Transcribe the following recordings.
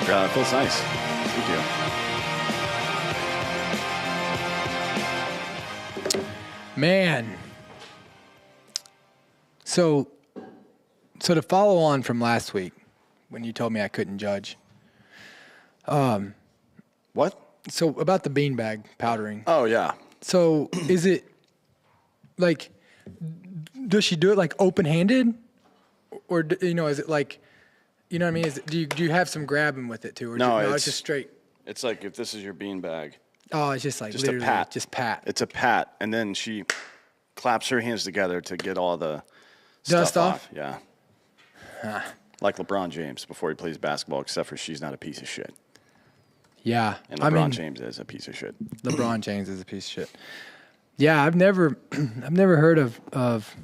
Feels nice. Thank you. Man. So to follow on from last week when you told me I couldn't judge. What? So about the beanbag powdering. Oh, yeah. So is it like, does she do it like open-handed? Or, is it like, you know what I mean? Do you have some grabbing with it too? Or No, it's just straight. It's like if this is your beanbag. Oh, it's just like Just literally a pat. just pat. It's a pat. And then she claps her hands together to get all the Dust stuff off? Yeah. Like LeBron James before he plays basketball, except for she's not a piece of shit. Yeah. And LeBron James is a piece of shit. LeBron James is a piece of shit. Yeah, I've never heard of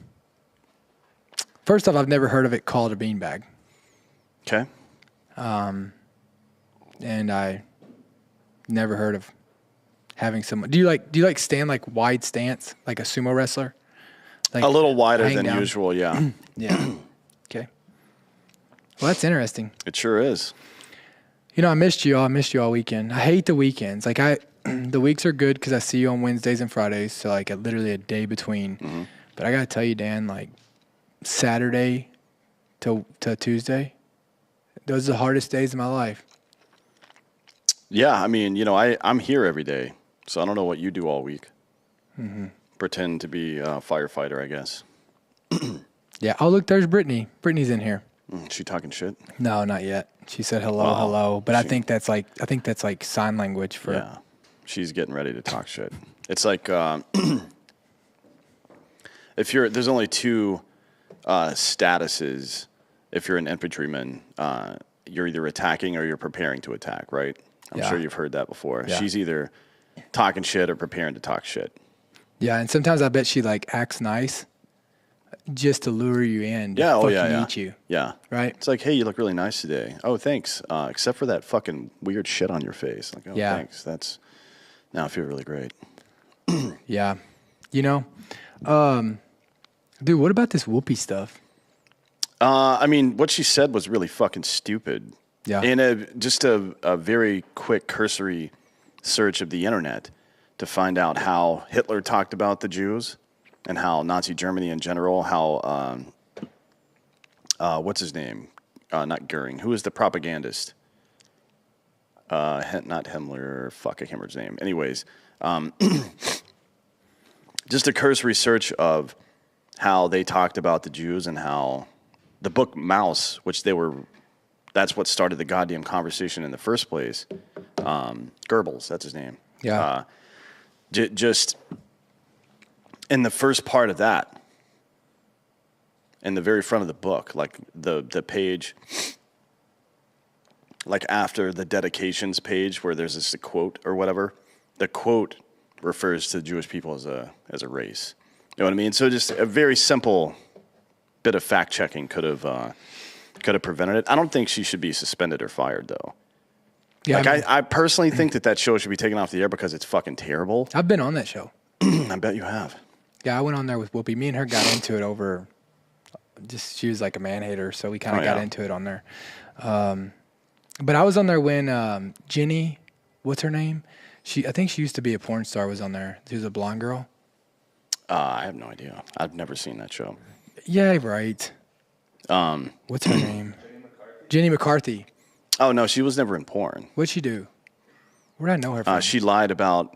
first off, I've never heard of it called a beanbag. Okay. And I never heard of having someone. Do you like stand like wide stance like a sumo wrestler? Like a little wider than down? usual, yeah. Yeah. Okay. Well, that's interesting. It sure is. I missed you all. I missed you all weekend. I hate the weekends. Like the weeks are good because I see you on Wednesdays and Fridays. So like literally a day between. Mm-hmm. But I gotta tell you, Dan, like Saturday to Tuesday, those are the hardest days of my life. Yeah, I mean, I'm here every day, so I don't know what you do all week. Mm-hmm. Pretend to be a firefighter, I guess. Yeah. Oh, look, there's Brittany. Brittany's in here. She talking shit? No, not yet. She said hello. But I think that's like sign language for. Yeah, she's getting ready to talk shit. It's like there's only two statuses. If you're an infantryman, you're either attacking or you're preparing to attack, right? I'm sure you've heard that before. Yeah. She's either talking shit or preparing to talk shit. Yeah, and sometimes I bet she like acts nice just to lure you in to eat you. Yeah. Right? It's like, hey, you look really nice today. Oh, thanks. Except for that fucking weird shit on your face. Like, oh, thanks. Now I feel really great. Yeah. Dude, what about this whoopee stuff? I mean, what she said was really fucking stupid. Yeah. And just a very quick cursory search of the internet to find out how Hitler talked about the Jews and how Nazi Germany in general, how, what's his name? Not Goering. Who is the propagandist? Not Himmler. Fuck, I can't remember his name. Anyways, just a cursory search of how they talked about the Jews and how the book Mouse, which that's what started the goddamn conversation in the first place. Goebbels, that's his name. Yeah. Just in the first part of that, in the very front of the book, like the page, like after the dedications page where there's this quote or whatever, the quote refers to the Jewish people as a race. You know what I mean? So just a very simple bit of fact checking could have prevented it. I don't think she should be suspended or fired though. Yeah, I personally think that show should be taken off the air because it's fucking terrible. I've been on that show. I bet you have. Yeah, I went on there with Whoopi. Me and her got into it over. She was like a man hater, so we kind of got into it on there. But I was on there when Jenny, what's her name? I think she used to be a porn star. Was on there. She was a blonde girl. I have no idea. I've never seen that show. Yeah, right. What's her name? Jenny McCarthy. Oh, no, she was never in porn. What'd she do? Where did I know her from? She lied about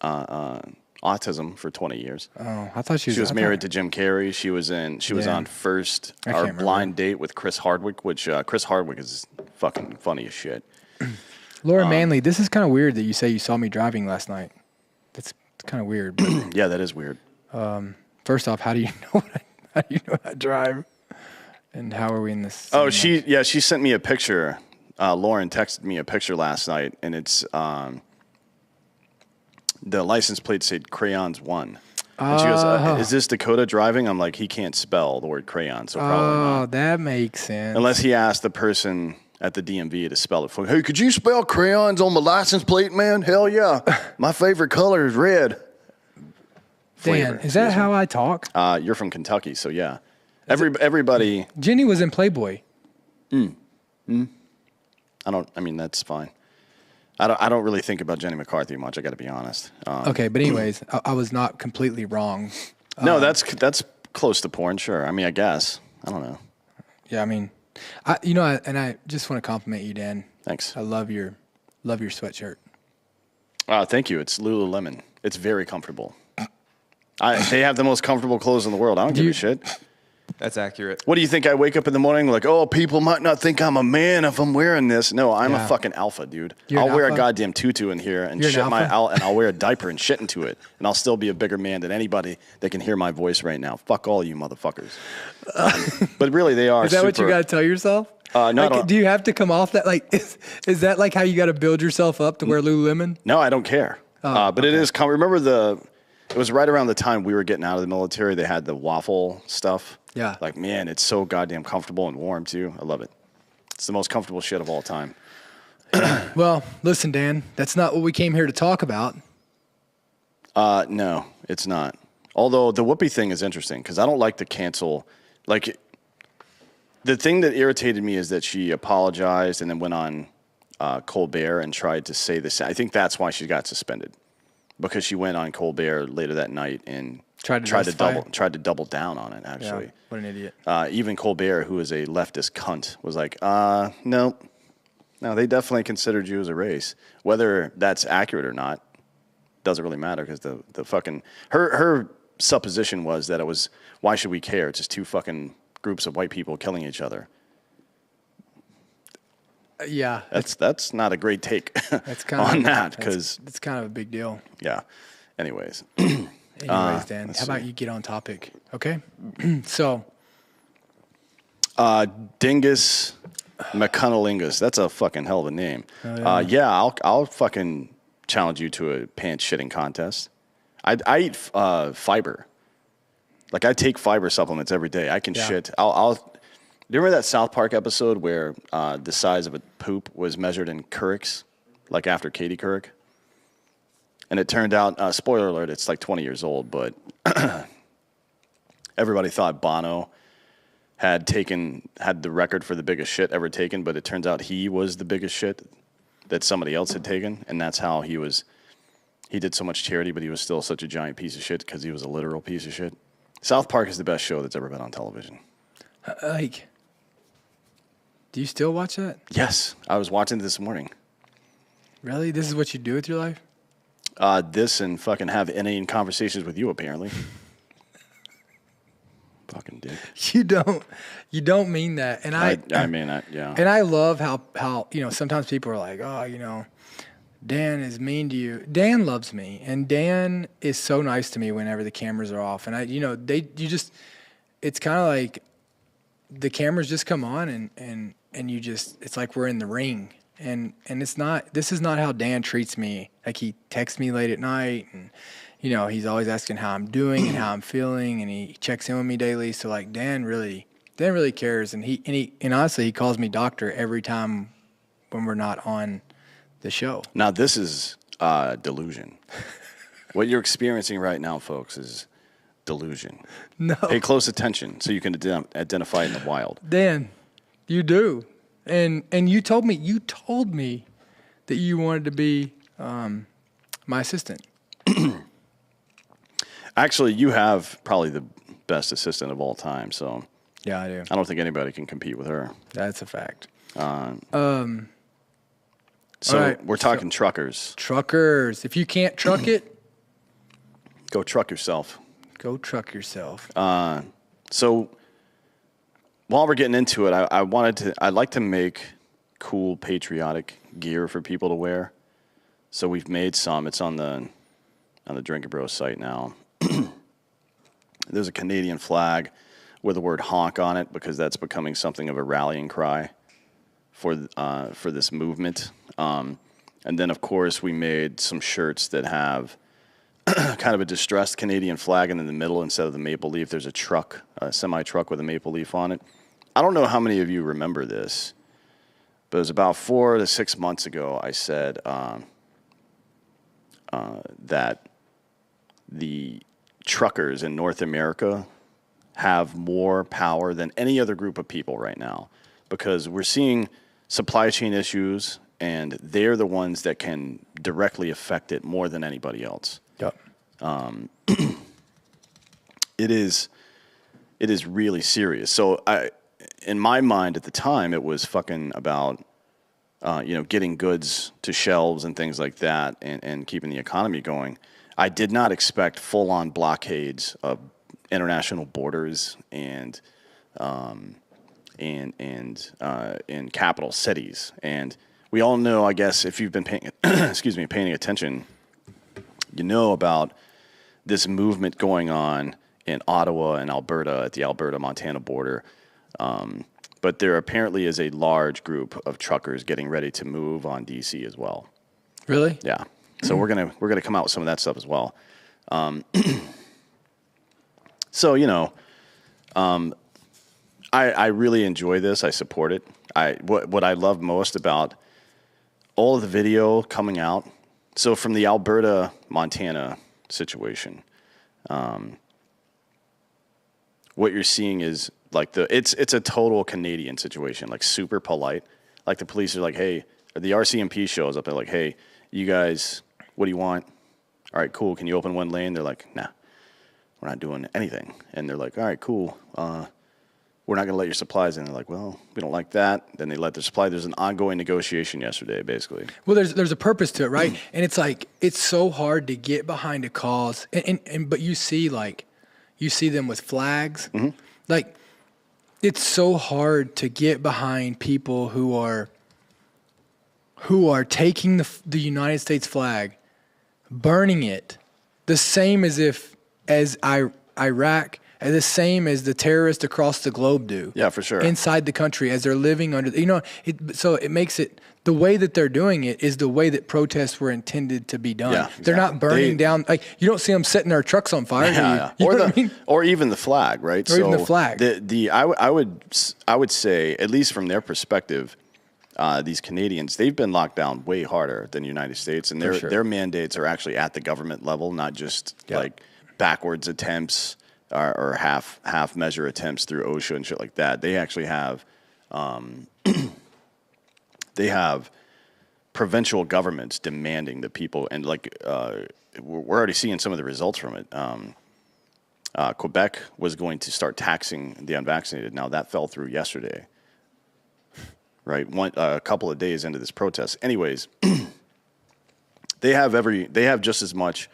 autism for 20 years. Oh, I thought she was married to Jim Carrey. She was on First, our blind date with Chris Hardwick, which Chris Hardwick is fucking funny as shit. Laura Manley, this is kind of weird that you say you saw me driving last night. That's kind of weird. Yeah, that is weird. First off, how do you know how I drive? And how are we in this? Oh, she sent me a picture. Lauren texted me a picture last night, and it's the license plate said Crayons 1. And she goes, is this Dakota driving? I'm like, he can't spell the word crayon, so probably not. Oh, that makes sense. Unless he asked the person at the DMV to spell it for him. Hey, could you spell crayons on my license plate, man? Hell yeah. My favorite color is red. Dan, is that how I talk? You're from Kentucky, so yeah. Everybody. Jenny was in Playboy. I mean, that's fine. I don't really think about Jenny McCarthy much. I got to be honest. Okay, but anyways, I was not completely wrong. No, that's close to porn. Sure. I mean, I guess. I don't know. Yeah, I mean, I just want to compliment you, Dan. Thanks. I love your sweatshirt. Thank you. It's Lululemon. It's very comfortable. They have the most comfortable clothes in the world. I don't give a shit. That's accurate. What do you think? I wake up in the morning like, oh, people might not think I'm a man if I'm wearing this. No, I'm a fucking alpha, dude. I'll wear a goddamn tutu in here and shit and I'll wear a diaper and shit into it, and I'll still be a bigger man than anybody that can hear my voice right now. Fuck all you motherfuckers. But really, they are. Is that what you got to tell yourself? No, like, do you have to come off that? Like, is that like how you got to build yourself up to wear Lululemon? No, I don't care. But okay. It is. Remember it was right around the time we were getting out of the military. They had the waffle stuff. Yeah. Like, man, it's so goddamn comfortable and warm, too. I love it. It's the most comfortable shit of all time. Well, listen, Dan, that's not what we came here to talk about. No, it's not. Although the Whoopi thing is interesting because I don't like to cancel. Like, the thing that irritated me is that she apologized and then went on Colbert and tried to say this. I think that's why she got suspended, because she went on Colbert later that night and tried to double down on it, actually. Yeah, what an idiot. Even Colbert, who is a leftist cunt, was like, no, they definitely considered you as a race. Whether that's accurate or not doesn't really matter, because the fucking her supposition was that it was, why should we care? It's just two fucking groups of white people killing each other. Yeah, that's not a great take that's kind on of, that, because it's kind of a big deal. Yeah. Anyways. Dan, how about you get on topic? Okay. So, Dingus McCunnilingus. That's a fucking hell of a name. Oh, yeah. I'll fucking challenge you to a pants shitting contest. I eat fiber. Like, I take fiber supplements every day. I can shit. Do you remember that South Park episode where the size of a poop was measured in Courics, like after Katie Couric? And it turned out, spoiler alert, it's like 20 years old, but everybody thought Bono had the record for the biggest shit ever taken, but it turns out he was the biggest shit that somebody else had taken, and that's how he did so much charity, but he was still such a giant piece of shit because he was a literal piece of shit. South Park is the best show that's ever been on television. Like, do you still watch that? Yes, I was watching it this morning. Really? This is what you do with your life? This and fucking have inane conversations with you, apparently. Fucking dick. You don't mean that. And I mean that, yeah. And I love how sometimes people are like, oh, Dan is mean to you. Dan loves me, and Dan is so nice to me whenever the cameras are off. And it's kind of like the cameras just come on and it's like we're in the ring. And this is not how Dan treats me. Like, he texts me late at night, and he's always asking how I'm doing and how I'm feeling, and he checks in with me daily. So, like, Dan really cares, and he honestly, he calls me doctor every time when we're not on the show. Now, this is delusion. What you're experiencing right now, folks, is delusion. No. Pay close attention so you can identify it in the wild. Dan, you do. And you told me that you wanted to be my assistant. Actually, you have probably the best assistant of all time. So yeah, I do. I don't think anybody can compete with her. That's a fact. So right, we're talking truckers. Truckers. If you can't truck it, go truck yourself. Go truck yourself. So while we're getting into it, I'd like to make cool patriotic gear for people to wear. So we've made some. It's on the Drink and Bro site now. There's a Canadian flag with the word honk on it, because that's becoming something of a rallying cry for this movement. And then, of course, we made some shirts that have kind of a distressed Canadian flag, and in the middle, instead of the maple leaf, there's a semi-truck with a maple leaf on it. I don't know how many of you remember this, but it was about 4 to 6 months ago. I said that the truckers in North America have more power than any other group of people right now, because we're seeing supply chain issues, and they're the ones that can directly affect it more than anybody else. Yep. It is really serious. So in my mind at the time, it was fucking about, getting goods to shelves and things like that, and keeping the economy going. I did not expect full-on blockades of international borders and in capital cities. And we all know, I guess, if you've been paying attention, you know about this movement going on in Ottawa and Alberta at the Alberta-Montana border. But there apparently is a large group of truckers getting ready to move on DC as well. Really? Yeah. So we're gonna come out with some of that stuff as well. So I really enjoy this. I support it. What I love most about all of the video coming out. So from the Alberta Montana situation, what you're seeing is like it's a total Canadian situation, like super polite. Like the police are like, hey, the RCMP shows up. They're like, hey, you guys, what do you want? All right, cool. Can you open one lane? They're like, nah, we're not doing anything. And they're like, all right, cool. We're not going to let your supplies in. They're like, well, we don't like that. Then they let their supply. There's an ongoing negotiation yesterday, basically. Well, there's a purpose to it, right? And it's like, it's so hard to get behind a cause. But you see them with flags. Mm-hmm. Like, it's so hard to get behind people who are taking the United States flag, burning it, the same as Iraq, and the same as the terrorists across the globe do. Yeah, for sure. Inside the country as they're living under, so it makes it, the way that they're doing it is the way that protests were intended to be done. Yeah, exactly. They're not burning down, like, you don't see them setting their trucks on fire. Yeah. You know what I mean? Or even the flag, right? Or even the flag. I would say, at least from their perspective, these Canadians, they've been locked down way harder than the United States, and their mandates are actually at the government level, not just like backwards attempts or half measure attempts through OSHA and shit like that. They actually have provincial governments demanding that people, and like we're already seeing some of the results from it. Quebec was going to start taxing the unvaccinated. Now that fell through yesterday. Right, a couple of days into this protest. Anyways, they have just as much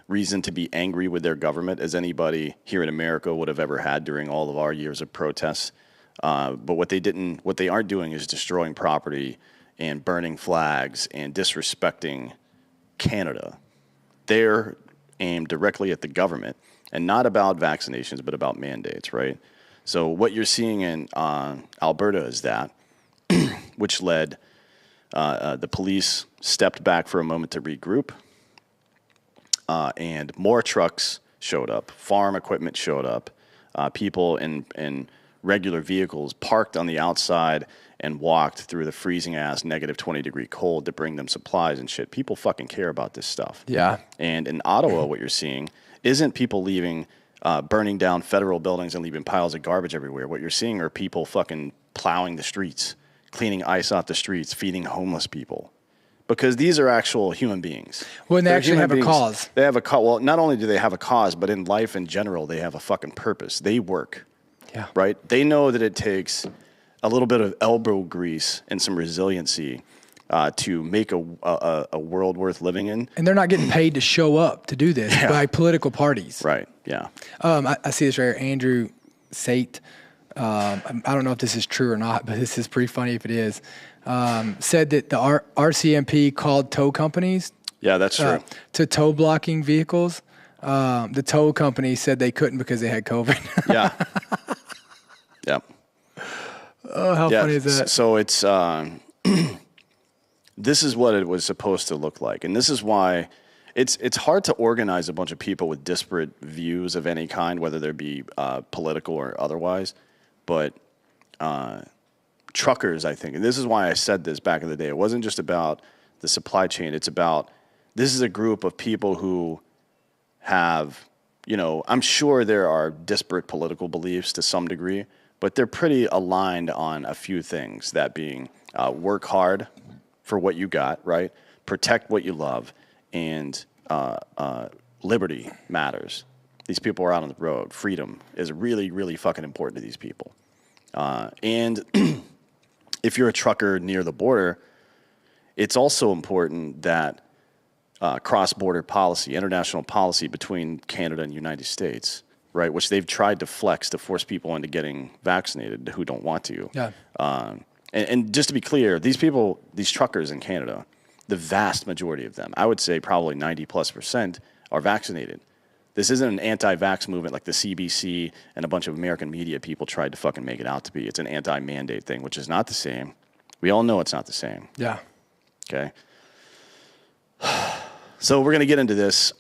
reason to be angry with their government as anybody here in America would have ever had during all of our years of protests. But what they aren't doing is destroying property and burning flags and disrespecting Canada. They're aimed directly at the government and not about vaccinations, but about mandates, right? So what you're seeing in Alberta is that, which led the police stepped back for a moment to regroup, and more trucks showed up, farm equipment showed up, people in regular vehicles parked on the outside and walked through the freezing-ass negative 20-degree cold to bring them supplies and shit. People fucking care about this stuff. Yeah. And in Ottawa, what you're seeing isn't people leaving, burning down federal buildings and leaving piles of garbage everywhere. What you're seeing are people fucking plowing the streets, cleaning ice off the streets, feeding homeless people. Because these are actual human beings. Well, and they actually have a cause. They have a cause. Well, not only do they have a cause, but in life in general, they have a fucking purpose. They work. Yeah. Right? They know that it takes a little bit of elbow grease and some resiliency to make a world worth living in. And they're not getting paid to show up to do this by political parties. Right, yeah. I see this right here. Andrew Sate, I don't know if this is true or not, but this is pretty funny if it is, said that the RCMP called tow companies Yeah, that's true. To tow blocking vehicles. The tow company said they couldn't because they had COVID. Yeah. Yep. Oh, how funny is that? So it's this is what it was supposed to look like, and this is why it's hard to organize a bunch of people with disparate views of any kind, whether they be political or otherwise. But truckers, I think, and this is why I said this back in the day. It wasn't just about the supply chain. It's about this is a group of people who have, I'm sure there are disparate political beliefs to some degree, but they're pretty aligned on a few things. That being, work hard for what you got, right? Protect what you love, and liberty matters. These people are out on the road. Freedom is really, really fucking important to these people. And if you're a trucker near the border, it's also important that cross-border policy, international policy between Canada and the United States, right, which they've tried to flex to force people into getting vaccinated who don't want to. Yeah. And just to be clear, these people, these truckers in Canada, the vast majority of them, I would say probably 90+%, are vaccinated. This isn't an anti-vax movement like the CBC and a bunch of American media people tried to fucking make it out to be. It's an anti-mandate thing, which is not the same. We all know it's not the same. Yeah. Okay. So we're going to get into this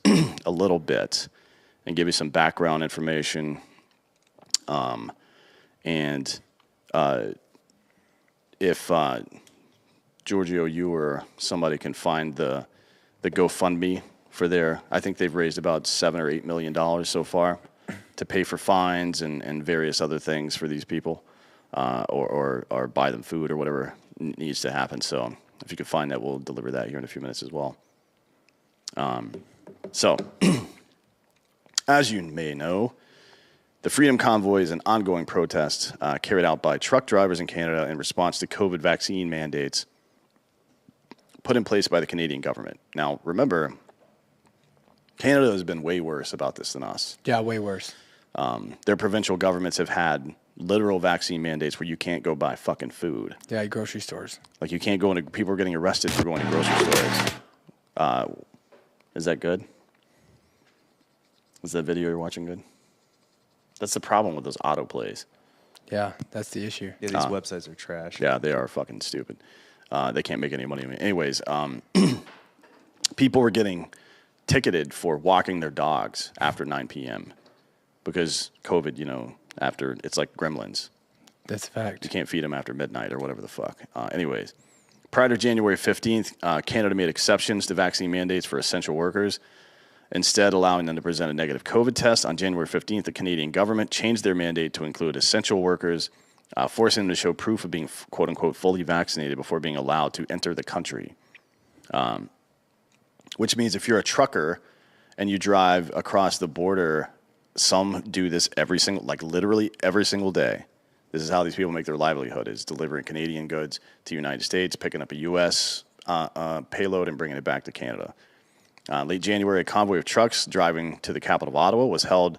a little bit and give you some background information. If Giorgio, you or somebody can find the GoFundMe for their, I think they've raised about $7 or $8 million so far to pay for fines and various other things for these people, or buy them food or whatever needs to happen. So if you could find that, we'll deliver that here in a few minutes as well. So, as you may know, the Freedom Convoy is an ongoing protest carried out by truck drivers in Canada in response to COVID vaccine mandates put in place by the Canadian government. Now, remember, Canada has been way worse about this than us. Yeah, way worse. Their provincial governments have had literal vaccine mandates where you can't go buy fucking food. Yeah, grocery stores. Like you can't go into, people are getting arrested for going to grocery stores. Is that good? Is that video you're watching good? That's the problem with those autoplays. Yeah, that's the issue. Yeah, these websites are trash. Yeah, they are fucking stupid. They can't make any money. Anyways, people were getting ticketed for walking their dogs after 9 p.m. because COVID, after, it's like gremlins. That's a fact. You can't feed them after midnight or whatever the fuck. Anyways, prior to January 15th, Canada made exceptions to vaccine mandates for essential workers, instead allowing them to present a negative COVID test. On January 15th, the Canadian government changed their mandate to include essential workers, forcing them to show proof of being, quote-unquote, fully vaccinated before being allowed to enter the country. Which means if you're a trucker and you drive across the border, some do this literally every single day. This is how these people make their livelihood, is delivering Canadian goods to the United States, picking up a U.S. Payload and bringing it back to Canada. Late January, a convoy of trucks driving to the capital of Ottawa was held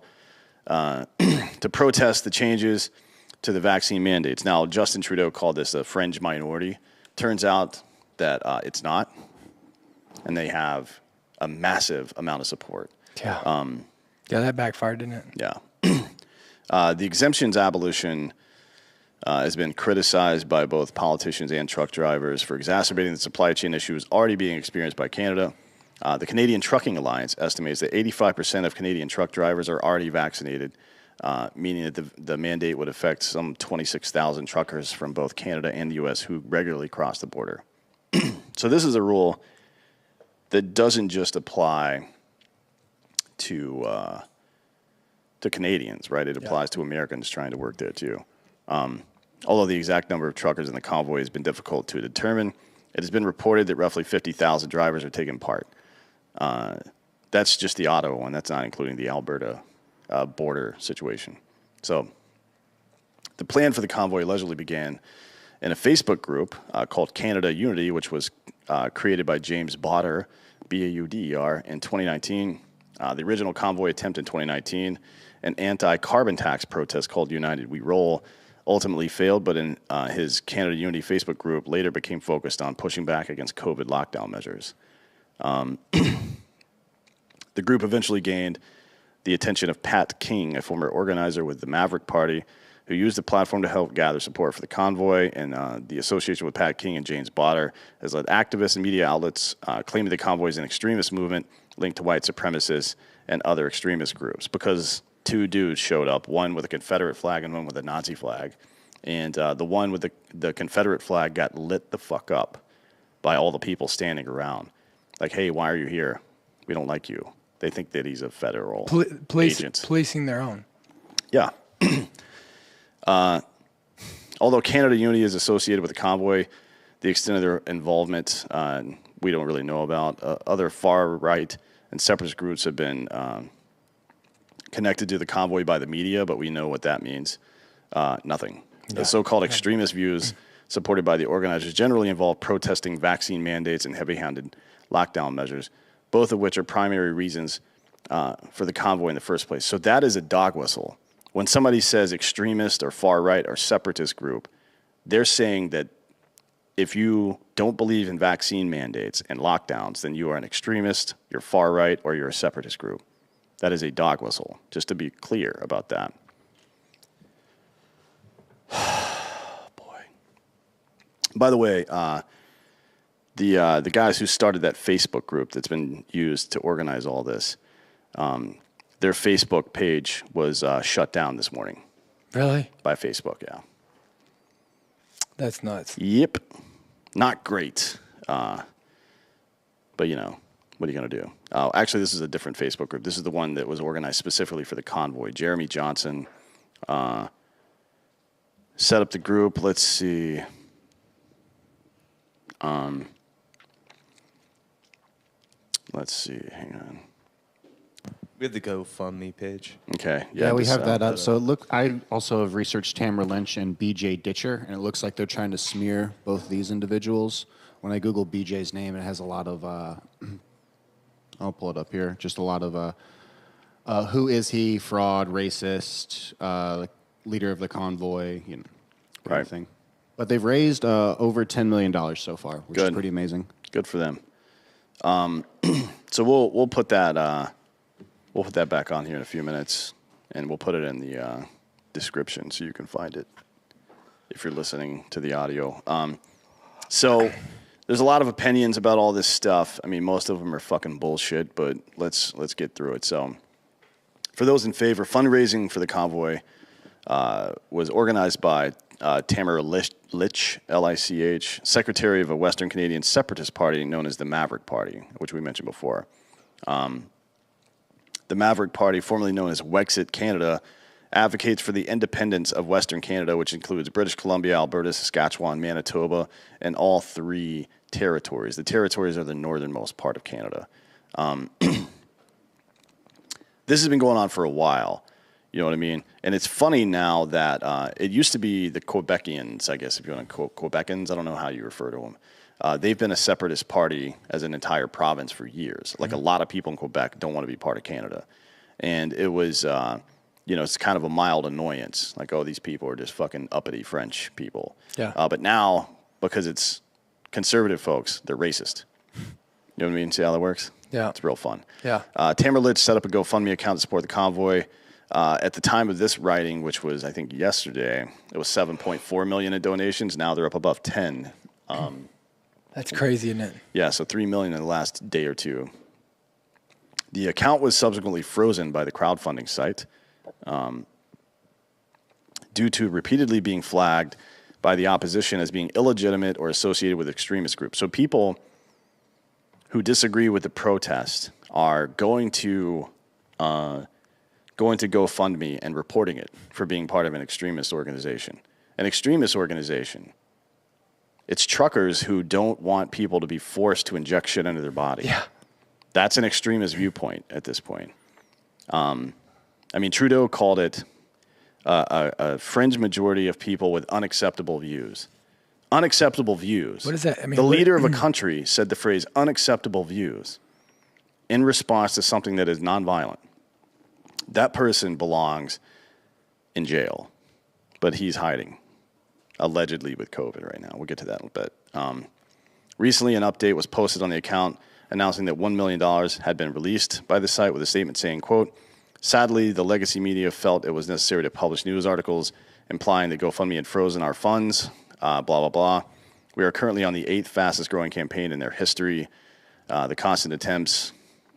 to protest the changes to the vaccine mandates. Now, Justin Trudeau called this a fringe minority. Turns out that it's not, and they have a massive amount of support. Yeah. Yeah, that backfired, didn't it? Yeah. The exemptions abolition has been criticized by both politicians and truck drivers for exacerbating the supply chain issues already being experienced by Canada. The Canadian Trucking Alliance estimates that 85% of Canadian truck drivers are already vaccinated, meaning that the mandate would affect some 26,000 truckers from both Canada and the U.S. who regularly cross the border. So this is a rule that doesn't just apply to Canadians, right? It applies to Americans trying to work there too. Although the exact number of truckers in the convoy has been difficult to determine, it has been reported that roughly 50,000 drivers are taking part. That's just the Ottawa one. That's not including the Alberta border situation. So the plan for the convoy allegedly began in a Facebook group called Canada Unity, which was created by James Bauder, Bauder, in 2019. The original convoy attempt in 2019, an anti-carbon tax protest called United We Roll, ultimately failed, but in his Canada Unity Facebook group later became focused on pushing back against COVID lockdown measures. The group eventually gained the attention of Pat King, a former organizer with the Maverick Party, who used the platform to help gather support for the convoy. And the association with Pat King and James Bauder has led activists and media outlets claiming the convoy is an extremist movement linked to white supremacists and other extremist groups, because two dudes showed up, one with a Confederate flag and one with a Nazi flag. And the one with the Confederate flag got lit the fuck up by all the people standing around. Like, hey, why are you here? We don't like you. They think that he's a federal agent. Policing their own. Yeah. Although Canada Unity is associated with the convoy, the extent of their involvement we don't really know about. Other far-right and separatist groups have been connected to the convoy by the media, but we know what that means. Nothing. The so-called extremist views supported by the organizers generally involve protesting vaccine mandates and heavy-handed lockdown measures, both of which are primary reasons for the convoy in the first place. So that is a dog whistle. When somebody says extremist or far-right or separatist group, they're saying that if you don't believe in vaccine mandates and lockdowns, then you are an extremist, you're far-right, or you're a separatist group. That is a dog whistle, just to be clear about that. Boy. By the way, the guys who started that Facebook group that's been used to organize all this, their Facebook page was shut down this morning. Really? By Facebook, yeah. That's nuts. Yep. Not great. But, you know, what are you going to do? Actually, this is a different Facebook group. This is the one that was organized specifically for the convoy. Jeremy Johnson set up the group. Let's see. Let's see. Hang on. We have the GoFundMe page. Okay. Yeah, we have that up. So look, I also have researched Tamara Lynch and BJ Ditcher, and it looks like they're trying to smear both these individuals. When I Google BJ's name, it has a lot of, I'll pull it up here, just a lot of, who is he, fraud, racist, leader of the convoy, you know, kind of thing. But they've raised over $10 million so far, which is pretty amazing. Good for them. So we'll put that back on here in a few minutes, and we'll put it in the description so you can find it if you're listening to the audio. So there's a lot of opinions about all this stuff. I mean, most of them are fucking bullshit, but let's get through it. So for those in favor, fundraising for the convoy was organized by Tamara Lich, L-I-C-H, secretary of a Western Canadian separatist party known as the Maverick Party, which we mentioned before. The Maverick Party, formerly known as Wexit Canada, advocates for the independence of Western Canada, which includes British Columbia, Alberta, Saskatchewan, Manitoba, and all three territories. The territories are the northernmost part of Canada. This has been going on for a while. You know what I mean? And it's funny now that it used to be the Quebecians, I guess, if you want to quote Quebecans. I don't know how you refer to them. They've been a separatist party as an entire province for years. Like a lot of people in Quebec don't want to be part of Canada. And it was, it's kind of a mild annoyance. Like, oh, these people are just fucking uppity French people. Yeah. But now, because it's conservative folks, they're racist. You know what I mean? See how that works? Yeah. It's real fun. Yeah. Tamara Litch set up a GoFundMe account to support the convoy. At the time of this writing, which was, I think, yesterday, it was $7.4 million in donations. Now they're up above 10. That's crazy, isn't it? Yeah, so $3 million in the last day or two. The account was subsequently frozen by the crowdfunding site due to repeatedly being flagged by the opposition as being illegitimate or associated with extremist groups. So people who disagree with the protest are going to GoFundMe and reporting it for being part of an extremist organization. An extremist organization. It's truckers who don't want people to be forced to inject shit into their body. Yeah. That's an extremist viewpoint at this point. I mean, Trudeau called it a fringe majority of people with unacceptable views. Unacceptable views. What does that mean? The leader of a country said the phrase unacceptable views in response to something that is nonviolent. That person belongs in jail, but he's hiding. Allegedly with COVID right now. We'll get to that in a bit. Recently, an update was posted on the account announcing that $1 million had been released by the site with a statement saying, quote, sadly, the legacy media felt it was necessary to publish news articles implying that GoFundMe had frozen our funds, blah, blah, blah. We are currently on the 8th fastest growing campaign in their history. The constant attempts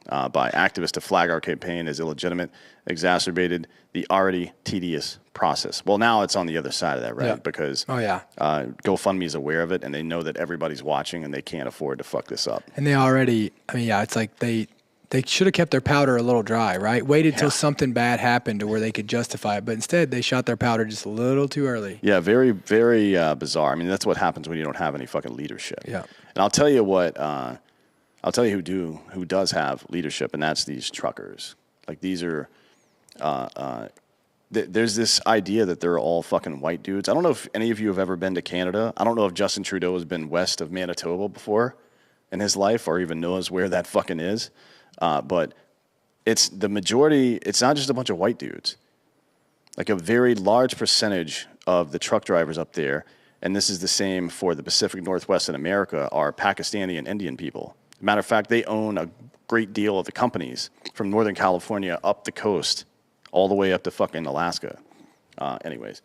by activists to flag our campaign as illegitimate exacerbated the already tedious process. Well, now it's on the other side of that, right? Yeah. Because GoFundMe is aware of it, and they know that everybody's watching, and they can't afford to fuck this up. And they already, it's like they they should have kept their powder a little dry, right? Waited till something bad happened to where they could justify it. But instead, they shot their powder just a little too early. Yeah, very, very bizarre. I mean, that's what happens when you don't have any fucking leadership. Yeah. And I'll tell you what, I'll tell you who does have leadership, and that's these truckers. Like, these are, there's this idea that they're all fucking white dudes. I don't know if any of you have ever been to Canada. I don't know if Justin Trudeau has been west of Manitoba before in his life or even knows where that fucking is. But it's the majority, it's not just a bunch of white dudes. Like a very large percentage of the truck drivers up there, and this is the same for the Pacific Northwest in America, are Pakistani and Indian people. Matter of fact, they own a great deal of the companies from Northern California up the coast, all the way up to fucking Alaska. Anyways.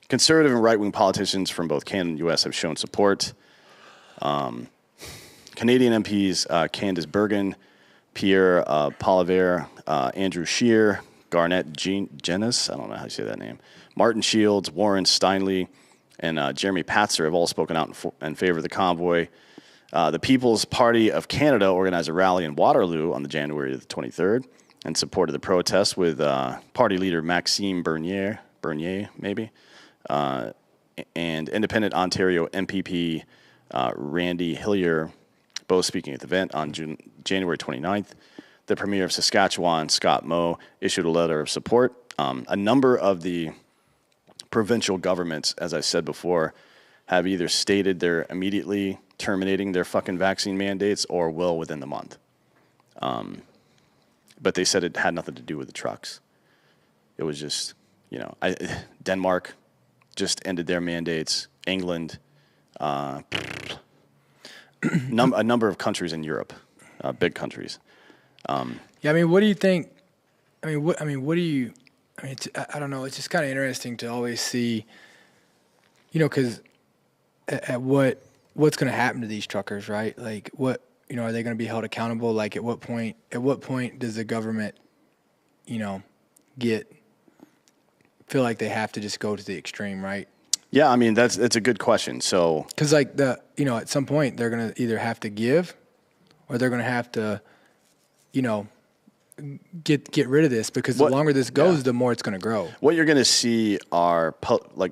Conservative and right-wing politicians from both Canada and U.S. have shown support. Canadian MPs Candace Bergen, Pierre Poilievre, Andrew Scheer, Garnett Genis, I don't know how you say that name, Martin Shields, Warren Steinley, and Jeremy Patzer have all spoken out in favor of the convoy. The People's Party of Canada organized a rally in Waterloo on the January the 23rd and supported the protest with party leader Maxime Bernier maybe, and independent Ontario MPP Randy Hillier, both speaking at the event on January 29th. The Premier of Saskatchewan, Scott Moe, issued a letter of support. A number of the provincial governments, as I said before, have either stated they're immediately terminating their fucking vaccine mandates or will within the month. But they said it had nothing to do with the trucks. It was just, Denmark just ended their mandates. England, a number of countries in Europe, big countries. Yeah, I mean, what do you think? I don't know. It's just kind of interesting to always see, because at what's going to happen to these truckers, right? Like, what, are they going to be held accountable? Like, at what point does the government, feel like they have to just go to the extreme, right? Yeah, I mean, that's a good question. So, because at some point they're going to either have to give, or they're going to have to, get rid of this, because the longer this goes, the more it's going to grow. What you're going to see are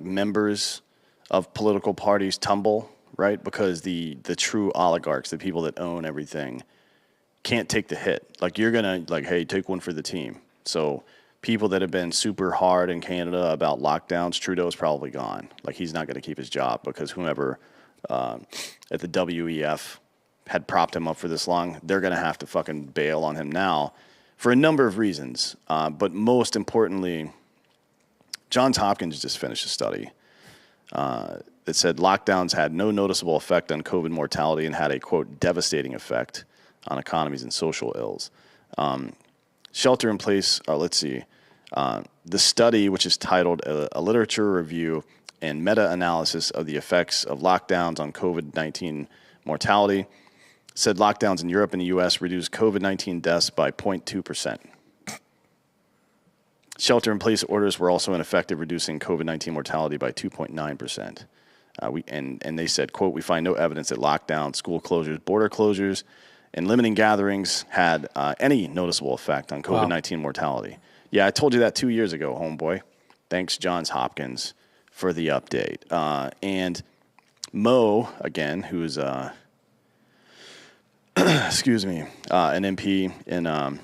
members of political parties tumble, right? Because the true oligarchs, the people that own everything, can't take the hit. Like, you're going to, hey, take one for the team. So people that have been super hard in Canada about lockdowns, Trudeau's probably gone. Like, he's not going to keep his job because whomever at the WEF had propped him up for this long, they're going to have to fucking bail on him now for a number of reasons. But most importantly, Johns Hopkins just finished a study that said lockdowns had no noticeable effect on COVID mortality and had a, quote, devastating effect on economies and social ills. Shelter in place, the study, which is titled A Literature Review and Meta-Analysis of the Effects of Lockdowns on COVID-19 Mortality, said lockdowns in Europe and the U.S. reduced COVID-19 deaths by 0.2%. Shelter-in-place orders were also ineffective, reducing COVID-19 mortality by 2.9%. And they said, quote, we find no evidence that lockdowns, school closures, border closures, and limiting gatherings had any noticeable effect on COVID-19 mortality. Yeah, I told you that 2 years ago, homeboy. Thanks, Johns Hopkins, for the update. And Moe, again, who is, an MP in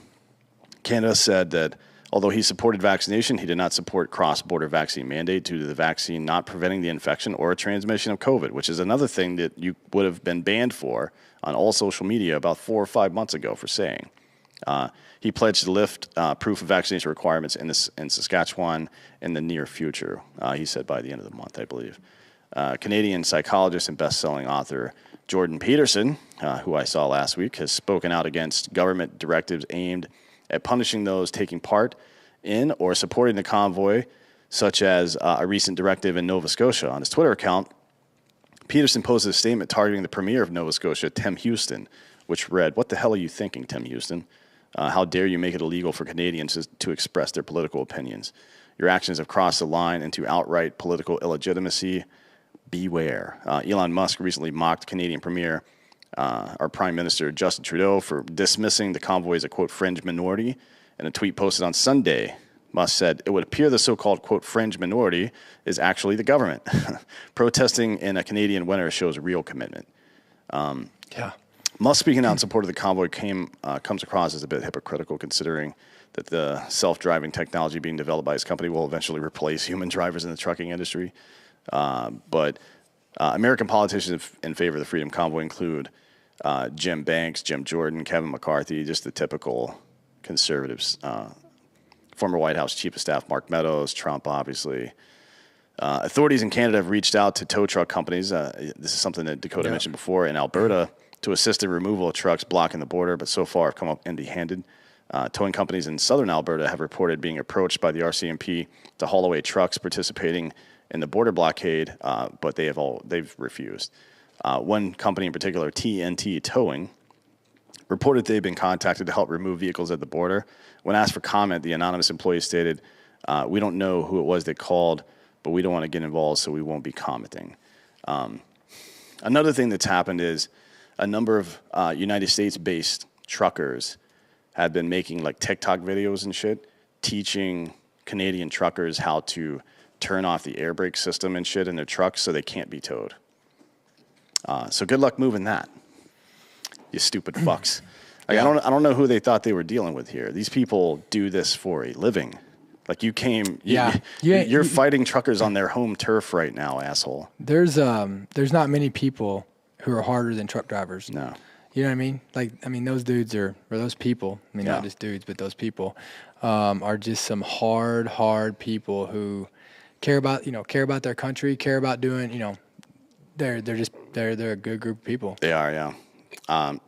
Canada, said that although he supported vaccination, he did not support cross-border vaccine mandate due to the vaccine not preventing the infection or transmission of COVID, which is another thing that you would have been banned for on all social media about 4 or 5 months ago for saying. He pledged to lift proof of vaccination requirements in Saskatchewan in the near future, he said by the end of the month, I believe. Canadian psychologist and best-selling author Jordan Peterson, who I saw last week, has spoken out against government directives aimed at punishing those taking part in or supporting the convoy, such as a recent directive in Nova Scotia. On his Twitter account, Peterson posted a statement targeting the Premier of Nova Scotia, Tim Houston, which read, "What the hell are you thinking, Tim Houston? How dare you make it illegal for Canadians to express their political opinions? Your actions have crossed the line into outright political illegitimacy. Beware." Elon Musk recently mocked Canadian Premier our Prime Minister Justin Trudeau for dismissing the convoy as a, quote, fringe minority. In a tweet posted on Sunday, Musk said, it would appear the so-called, quote, fringe minority is actually the government. Protesting in a Canadian winter shows real commitment. Yeah. Musk speaking out in support of the convoy comes across as a bit hypocritical, considering that the self-driving technology being developed by his company will eventually replace human drivers in the trucking industry. But American politicians in favor of the Freedom Convoy include Jim Banks, Jim Jordan, Kevin McCarthy, just the typical conservatives. Former White House Chief of Staff Mark Meadows, Trump, obviously. Authorities in Canada have reached out to tow truck companies. This is something that Dakota mentioned before, in Alberta, to assist in removal of trucks blocking the border, but so far have come up empty-handed. Towing companies in southern Alberta have reported being approached by the RCMP to haul away trucks participating in the border blockade, but they've refused. One company in particular, TNT Towing, reported they've been contacted to help remove vehicles at the border. When asked for comment, the anonymous employee stated, "We don't know who it was that called, but we don't want to get involved, so we won't be commenting." Another thing that's happened is a number of United States-based truckers have been making like TikTok videos and shit, teaching Canadian truckers how to turn off the air brake system and shit in their trucks so they can't be towed. So good luck moving that, you stupid fucks. Like, I don't know who they thought they were dealing with here. These people do this for a living. Like, you came, you're fighting truckers on their home turf right now, asshole. There's not many people who are harder than truck drivers. No. You know what I mean? Like, I mean, those dudes or those people, I mean, not just dudes, but those people are just some hard people who care about their country, care about doing, they're a good group of people. They are, yeah.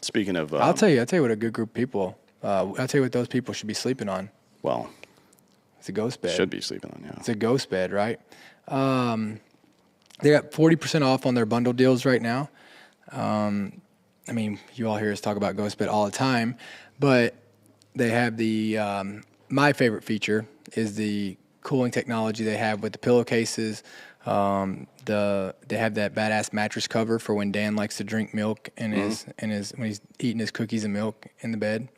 Speaking of, I'll tell you what a good group of people. I'll tell you what those people should be sleeping on. Well, it's a ghost bed. Should be sleeping on, yeah. It's a ghost bed, right? They got 40% off on their bundle deals right now. I mean, you all hear us talk about ghost bed all the time, but they have the my favorite feature is the cooling technology they have with the pillowcases. They have that badass mattress cover for when Dan likes to drink milk in his when he's eating his cookies and milk in the bed.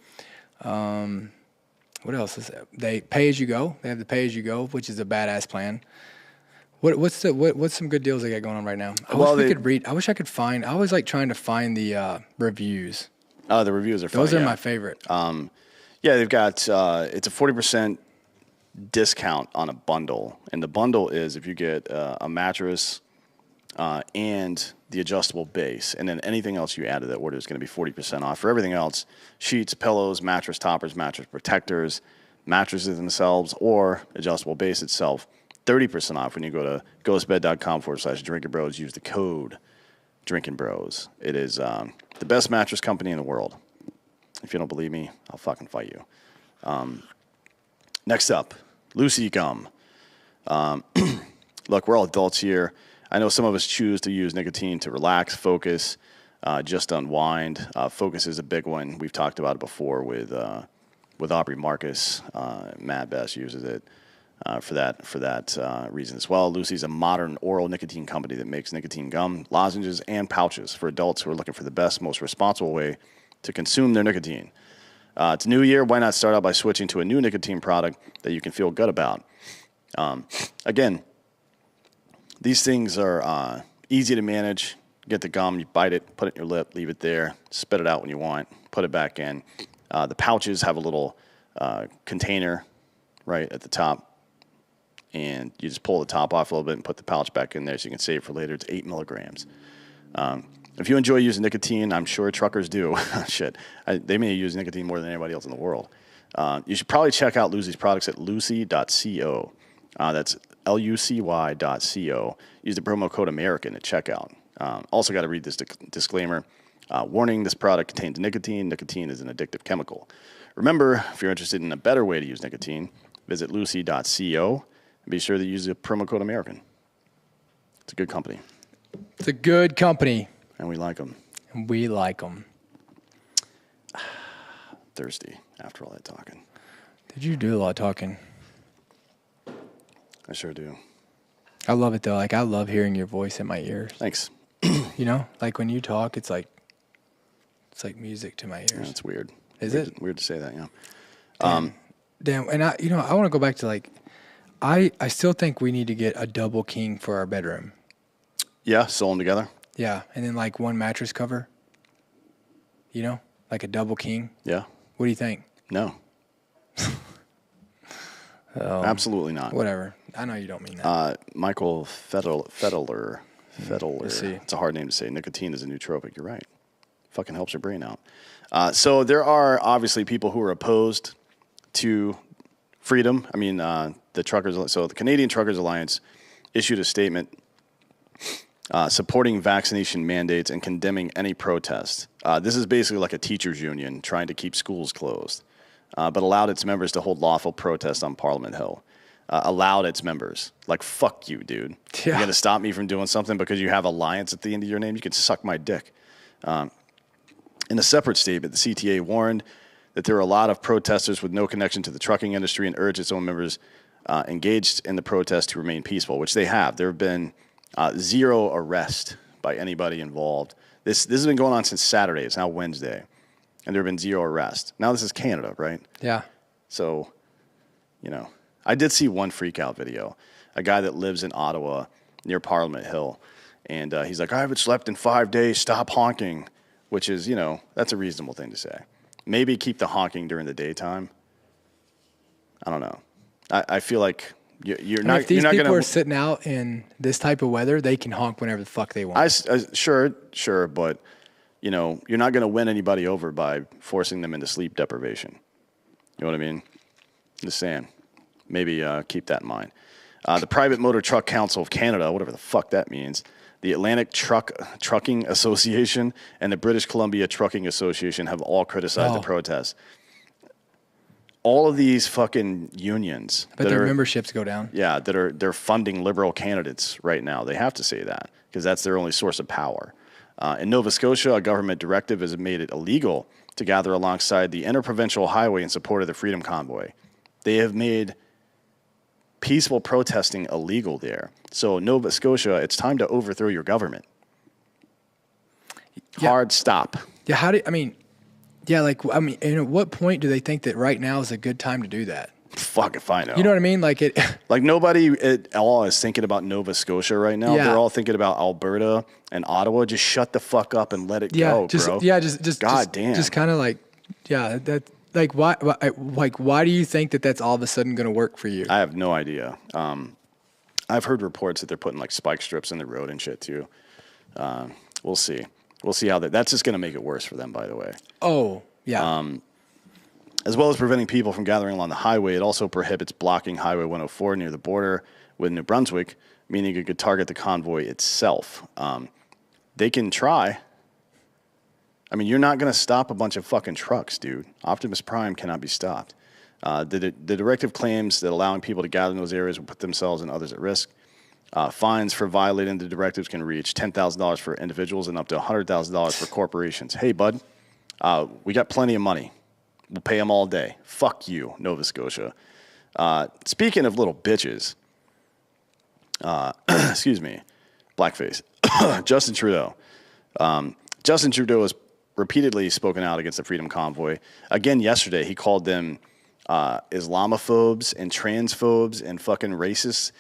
What else is that? They pay as you go. They have the pay as you go, which is a badass plan. What's some good deals they got going on right now? I wish I could find. I always like trying to find the reviews. Oh, the reviews are fun. Those are my favorite. Yeah, they've got it's a 40% discount on a bundle, and the bundle is if you get a mattress and the adjustable base, and then anything else you add to that order is going to be 40% off. For everything else, sheets, pillows, mattress toppers, mattress protectors, mattresses themselves, or adjustable base itself, 30% off when you go to ghostbed.com/drinkingbros. Use the code drinkingbros. It is the best mattress company in the world. If you don't believe me, I'll fucking fight you. Next up, Lucy Gum. Look, we're all adults here. I know some of us choose to use nicotine to relax, focus, just unwind. Focus is a big one. We've talked about it before with Aubrey Marcus. Matt Best uses it for that reason as well. Lucy's a modern oral nicotine company that makes nicotine gum, lozenges, and pouches for adults who are looking for the best, most responsible way to consume their nicotine. It's a new year. Why not start out by switching to a new nicotine product that you can feel good about? Again, these things are easy to manage. Get the gum, you bite it, put it in your lip, leave it there, spit it out when you want, put it back in. The pouches have a little container right at the top, and you just pull the top off a little bit and put the pouch back in there so you can save it for later. It's 8 milligrams. If you enjoy using nicotine, I'm sure truckers do. Shit. They may use nicotine more than anybody else in the world. You should probably check out Lucy's products at lucy.co. That's lucy.co. Use the promo code American at checkout. Also got to read this disclaimer. Warning, this product contains nicotine. Nicotine is an addictive chemical. Remember, if you're interested in a better way to use nicotine, visit lucy.co and be sure to use the promo code American. It's a good company. It's a good company. And we like them. And we like them. Thirsty after all that talking. Did you do a lot of talking? I sure do. I love it, though. Like, I love hearing your voice in my ears. Thanks. You know? Like, when you talk, it's like, It's like music to my ears. Yeah, it's weird. Is weird, it? Weird to say that, yeah. Damn, and I want to go back to like, I still think we need to get a double king for our bedroom. Yeah, sew them together. Yeah, and then like one mattress cover. You know, like a double king. Yeah. What do you think? No. Absolutely not. Whatever. I know you don't mean that. Michael Fetteler. Let's see. It's a hard name to say. Nicotine is a nootropic. You're right. Fucking helps your brain out. So there are obviously people who are opposed to freedom. I mean, the truckers. So the Canadian Truckers Alliance issued a statement supporting vaccination mandates and condemning any protest. This is basically like a teachers' union trying to keep schools closed, but allowed its members to hold lawful protests on Parliament Hill. Allowed its members. Like, fuck you, dude. Yeah. You're going to stop me from doing something because you have alliance at the end of your name? You can suck my dick. In a separate statement, the CTA warned that there are a lot of protesters with no connection to the trucking industry and urged its own members engaged in the protest to remain peaceful, which they have. There have been zero arrest by anybody involved. This has been going on since Saturday. It's now Wednesday. And there have been zero arrests. Now this is Canada, right? Yeah. So, you know, I did see one freak out video. A guy that lives in Ottawa near Parliament Hill. And he's like, I haven't slept in 5 days. Stop honking. Which is, you know, that's a reasonable thing to say. Maybe keep the honking during the daytime. I don't know. I feel like you're not. If these you're not people gonna, are sitting out in this type of weather, they can honk whenever the fuck they want. Sure, but you know, you're not going to win anybody over by forcing them into sleep deprivation. You know what I mean? Just saying. Maybe keep that in mind. The Private Motor Truck Council of Canada, whatever the fuck that means, the Atlantic Trucking Association, and the British Columbia Trucking Association have all criticized the protests. All of these fucking unions. But their memberships go down. Yeah, they're funding liberal candidates right now. They have to say that because that's their only source of power. In Nova Scotia, a government directive has made it illegal to gather alongside the interprovincial highway in support of the Freedom Convoy. They have made peaceful protesting illegal there. So Nova Scotia, it's time to overthrow your government. Yeah. Hard stop. Yeah, and at what point do they think that right now is a good time to do that? Fuck if I know. You know what I mean? Like Like nobody at all is thinking about Nova Scotia right now. Yeah. They're all thinking about Alberta and Ottawa. Just shut the fuck up and let it go, bro. Damn. Just kind of like, yeah, that like why do you think that that's all of a sudden going to work for you? I have no idea. I've heard reports that they're putting like spike strips in the road and shit too. We'll see. We'll see how that's just going to make it worse for them, by the way. Oh, yeah. As well as preventing people from gathering along the highway, it also prohibits blocking Highway 104 near the border with New Brunswick, meaning it could target the convoy itself. They can try. I mean, you're not going to stop a bunch of fucking trucks, dude. Optimus Prime cannot be stopped. The directive claims that allowing people to gather in those areas will put themselves and others at risk. Fines for violating the directives can reach $10,000 for individuals and up to $100,000 for corporations. Hey, bud, we got plenty of money. We'll pay them all day. Fuck you, Nova Scotia. Speaking of little bitches, excuse me, blackface, Justin Trudeau. Justin Trudeau has repeatedly spoken out against the Freedom Convoy. Again, yesterday, he called them Islamophobes and transphobes and fucking racists.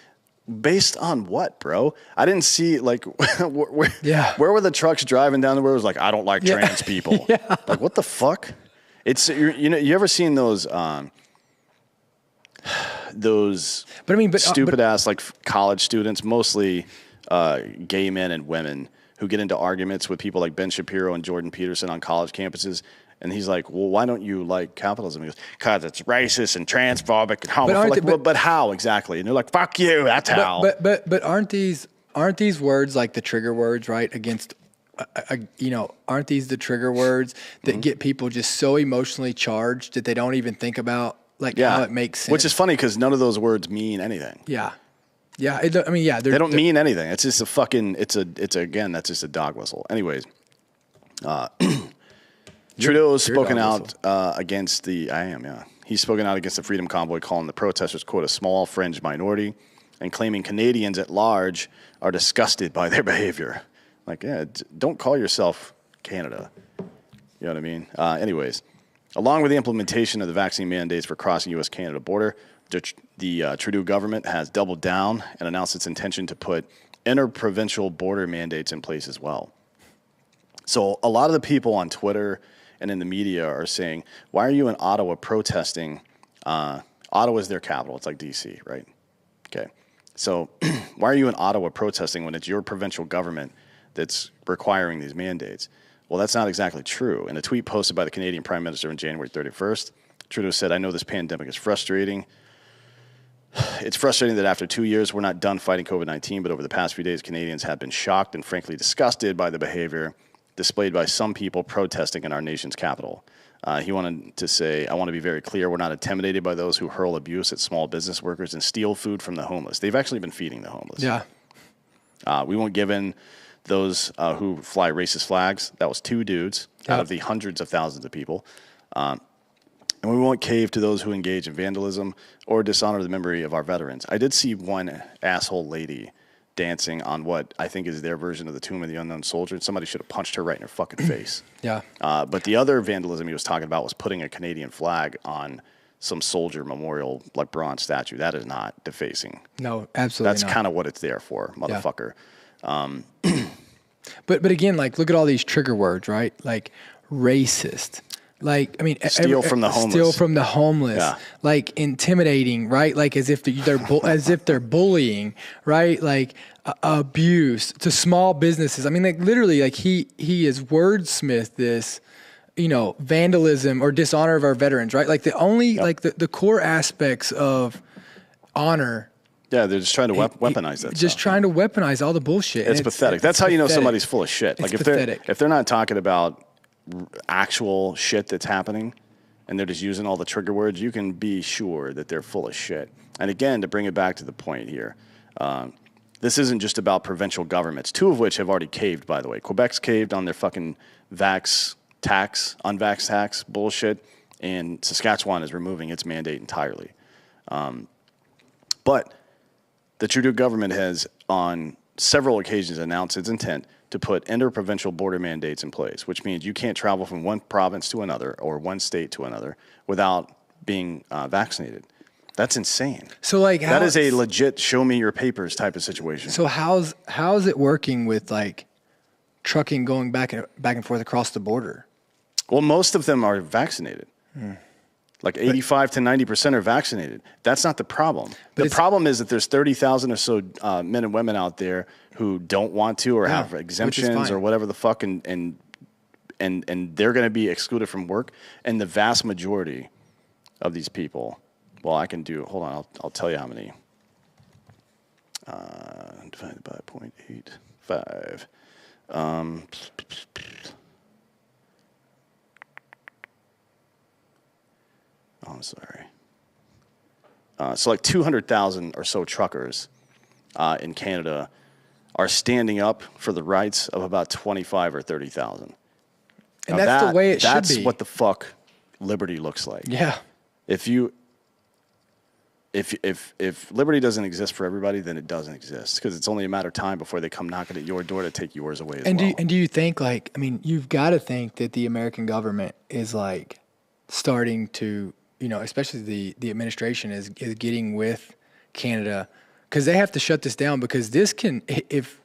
Based on what, bro? I didn't see, like, where were the trucks driving down the road? It was like, I don't like trans people. Yeah. Like, what the fuck? It's you ever seen those stupid ass like college students, mostly gay men and women, who get into arguments with people like Ben Shapiro and Jordan Peterson on college campuses. And he's like, well, why don't you like capitalism? He goes, because it's racist and transphobic and homophobic. But how exactly? And they're like, fuck you, that's how. But aren't these words like the trigger words, right? Against, aren't these the trigger words that get people just so emotionally charged that they don't even think about how it makes sense? Which is funny because none of those words mean anything. Yeah. Yeah. They don't mean anything. It's just a fucking, that's just a dog whistle. Anyways, Trudeau has spoken out against He's spoken out against the Freedom Convoy, calling the protesters, quote, a small fringe minority, and claiming Canadians at large are disgusted by their behavior. Like, yeah, don't call yourself Canada. You know what I mean? Anyways, along with the implementation of the vaccine mandates for crossing U.S.-Canada border, the Trudeau government has doubled down and announced its intention to put inter-provincial border mandates in place as well. So a lot of the people on Twitter and in the media are saying, why are you in Ottawa protesting? Ottawa is their capital. It's like D.C., right? Okay. So why are you in Ottawa protesting when it's your provincial government that's requiring these mandates? Well, that's not exactly true. In a tweet posted by the Canadian Prime Minister on January 31st, Trudeau said, I know this pandemic is frustrating. It's frustrating that after 2 years, we're not done fighting COVID-19, but over the past few days, Canadians have been shocked and frankly disgusted by the behavior displayed by some people protesting in our nation's capital. He wanted to say, I want to be very clear, we're not intimidated by those who hurl abuse at small business workers and steal food from the homeless. They've actually been feeding the homeless. Yeah. We won't give in those who fly racist flags. That was 2 dudes out of the hundreds of thousands of people. And we won't cave to those who engage in vandalism or dishonor the memory of our veterans. I did see one asshole lady dancing on what I think is their version of the Tomb of the Unknown Soldier. Somebody should have punched her right in her fucking face. Yeah. But the other vandalism he was talking about was putting a Canadian flag on some soldier memorial, like bronze statue. That is not defacing. No, absolutely That's not. kind of what it's there for, motherfucker. But again, like, look at all these trigger words, right? Like racist. Like, I mean, Steal from the homeless. Steal from the homeless. Yeah. Like intimidating, right? Like as if they're bullying, right? Like abuse to small businesses. I mean, like literally, like he is wordsmith this, vandalism or dishonor of our veterans, right? Like the only like the core aspects of honor. Yeah, they're just trying to weaponize that. Just stuff. trying to weaponize all the bullshit. It's pathetic. That's how you know pathetic. somebody's full of shit. Like It's if pathetic. they're not talking about actual shit that's happening and they're just using all the trigger words, you can be sure that they're full of shit. And again, to bring it back to the point here, this isn't just about provincial governments, 2 of which have already caved, by the way. Quebec's caved on their fucking unvax tax bullshit, and Saskatchewan is removing its mandate entirely. But the Trudeau government has, on several occasions, announced its intent to put inter-provincial border mandates in place, which means you can't travel from one province to another or one state to another without being vaccinated. That's insane. So like that is a legit show me your papers type of situation. So how's it working with like trucking going back and forth across the border? Well, most of them are vaccinated. Like 85 to 90% are vaccinated. That's not the problem. The problem is that there's 30,000 or so men and women out there who don't want to or have exemptions or whatever the fuck, and they're going to be excluded from work. And the vast majority of these people, well, I can do. Hold on, I'll tell you how many. Divided by 0.85. Oh, I'm sorry. So like 200,000 or so truckers in Canada are standing up for the rights of about 25 or 30,000. And that's the way it should be. That's what the fuck liberty looks like. Yeah. If liberty doesn't exist for everybody, then it doesn't exist, because it's only a matter of time before they come knocking at your door to take yours away as well. Do you think, like, I mean, you've got to think that the American government is like starting to, especially the administration is getting with Canada, because they have to shut this down, because this can, if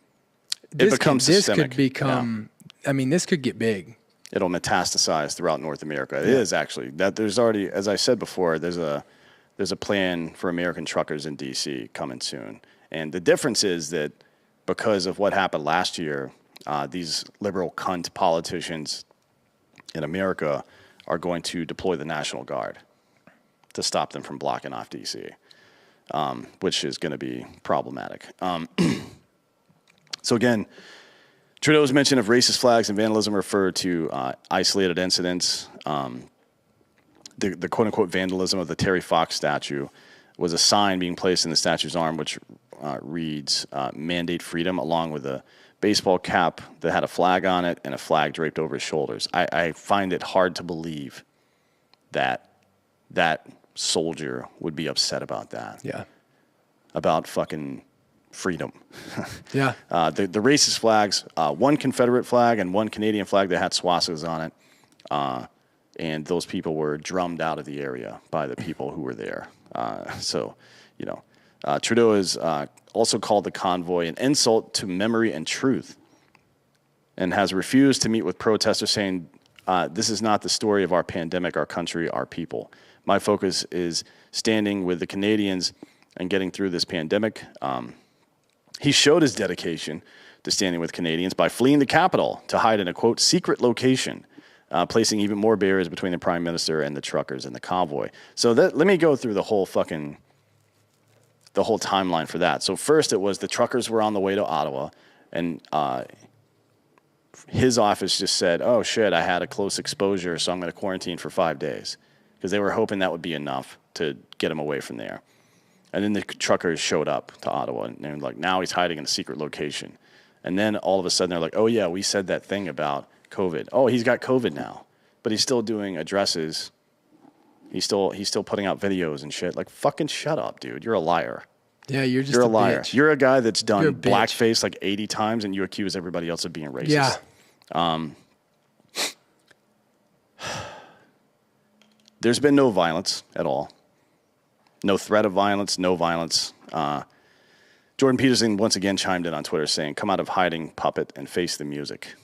this it becomes systemic. Could become, I mean, this could get big. It'll metastasize throughout North America. It is actually that there's already, as I said before, there's a plan for American truckers in D.C. coming soon. And the difference is that because of what happened last year, these liberal cunt politicians in America are going to deploy the National Guard to stop them from blocking off D.C., which is going to be problematic. So again, Trudeau's mention of racist flags and vandalism refer to isolated incidents. The quote-unquote vandalism of the Terry Fox statue was a sign being placed in the statue's arm, which reads, Mandate Freedom, along with a baseball cap that had a flag on it and a flag draped over his shoulders. I find it hard to believe that that soldier would be upset about that. Yeah. About fucking freedom. Yeah. The racist flags, one Confederate flag and one Canadian flag that had swastikas on it, and those people were drummed out of the area by the people who were there. Trudeau has also called the convoy an insult to memory and truth, and has refused to meet with protesters, saying, this is not the story of our pandemic, our country, our people. My focus is standing with the Canadians and getting through this pandemic. He showed his dedication to standing with Canadians by fleeing the capital to hide in a, quote, secret location, placing even more barriers between the Prime Minister and the truckers and the convoy. So let me go through the whole timeline for that. So first it was the truckers were on the way to Ottawa, and his office just said, oh, shit, I had a close exposure, so I'm going to quarantine for 5 days, because they were hoping that would be enough to get him away from there. And then the truckers showed up to Ottawa, and they're like, now he's hiding in a secret location. And then all of a sudden they're like, oh, yeah, we said that thing about COVID. Oh, he's got COVID now, but he's still doing addresses. He's still putting out videos and shit. Like, fucking shut up, dude. You're a liar. Yeah, you're a liar. Bitch. You're a guy that's done blackface like 80 times, and you accuse everybody else of being racist. Yeah. There's been no violence at all. No threat of violence, no violence. Jordan Peterson once again chimed in on Twitter saying, come out of hiding, puppet, and face the music.